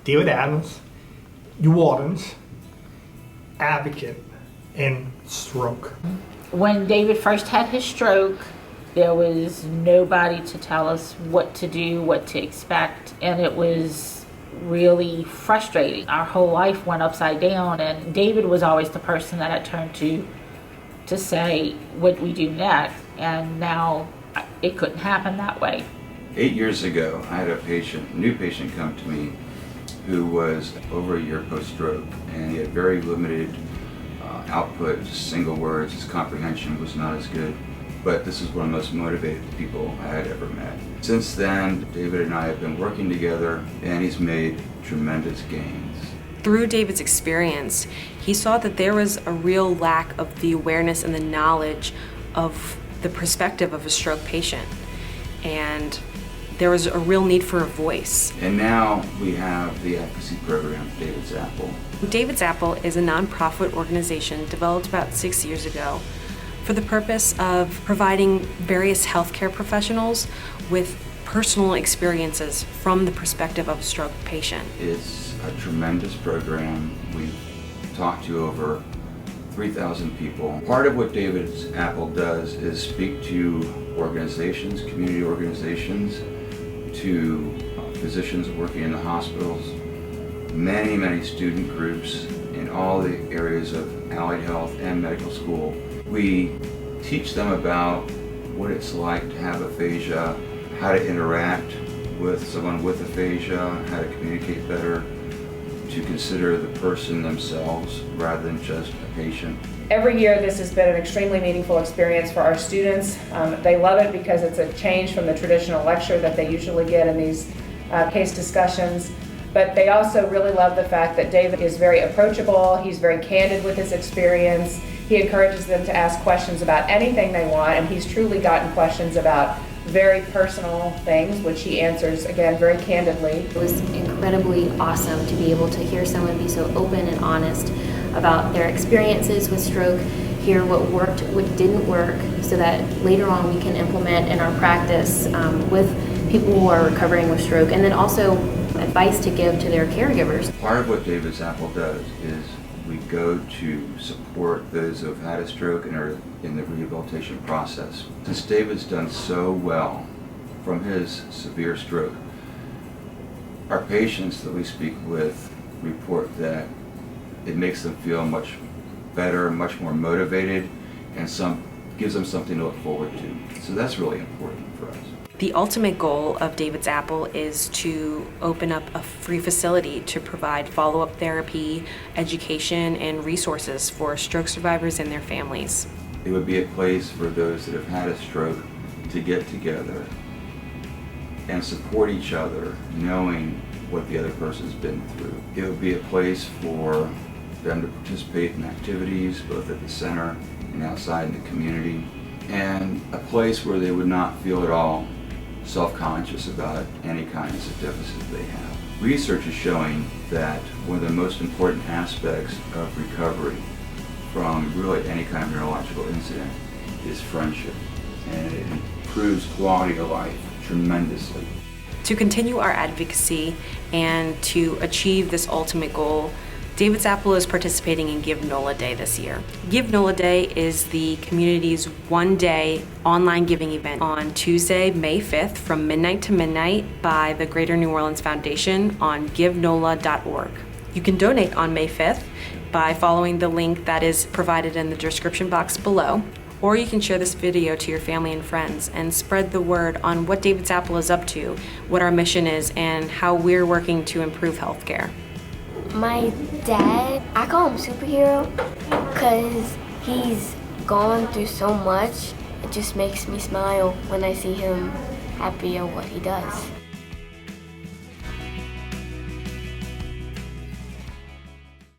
David Adams, your wardens, advocate in stroke. When David first had his stroke, there was nobody to tell us what to do, what to expect, and it was really frustrating. Our whole life went upside down, and David was always the person that I turned to say what we do next, and now it couldn't happen that way. 8 years ago, I had a new patient come to me who was over a year post-stroke, and he had very limited output, just single words. His comprehension was not as good, but this is one of the most motivated people I had ever met. Since then, David and I have been working together, and he's made tremendous gains. Through David's experience, he saw that there was a real lack of the awareness and the knowledge of the perspective of a stroke patient, and there was a real need for a voice. And now we have the advocacy program, David's Apple. David's Apple is a nonprofit organization developed about 6 years ago for the purpose of providing various healthcare professionals with personal experiences from the perspective of a stroke patient. It's a tremendous program. We've talked to over 3,000 people. Part of what David's Apple does is speak to organizations, community organizations, to physicians working in the hospitals, many student groups in all the areas of allied health and medical school. We teach them about what it's like to have aphasia, how to interact with someone with aphasia, how to communicate better, to consider the person themselves rather than just a patient. Every year this has been an extremely meaningful experience for our students. They love it because it's a change from the traditional lecture that they usually get in these case discussions. But they also really love the fact that David is very approachable, he's very candid with his experience, he encourages them to ask questions about anything they want, and he's truly gotten questions about very personal things, which he answers, again, very candidly. It was incredibly awesome to be able to hear someone be so open and honest about their experiences with stroke, hear what worked, what didn't work, so that later on we can implement in our practice with people who are recovering with stroke, and then also advice to give to their caregivers. Part of what David's Apple does is we go to support those who have had a stroke and are in the rehabilitation process. Since David's done so well from his severe stroke, our patients that we speak with report that it makes them feel much better, much more motivated, and gives them something to look forward to. So that's really important for us. The ultimate goal of David's Apple is to open up a free facility to provide follow-up therapy, education, and resources for stroke survivors and their families. It would be a place for those that have had a stroke to get together and support each other, knowing what the other person's been through. It would be a place for them to participate in activities, both at the center and outside in the community, and a place where they would not feel at all self-conscious about any kinds of deficits they have. Research is showing that one of the most important aspects of recovery from really any kind of neurological incident is friendship, and it improves quality of life tremendously. To continue our advocacy and to achieve this ultimate goal, David's Apple is participating in GiveNOLA Day this year. GiveNOLA Day is the community's one-day online giving event on Tuesday, May 5th from midnight to midnight by the Greater New Orleans Foundation on GiveNOLA.org. You can donate on May 5th by following the link that is provided in the description box below, or you can share this video to your family and friends and spread the word on what David's Apple is up to, what our mission is, and how we're working to improve healthcare. My dad, I call him superhero because he's gone through so much. It just makes me smile when I see him happy at what he does.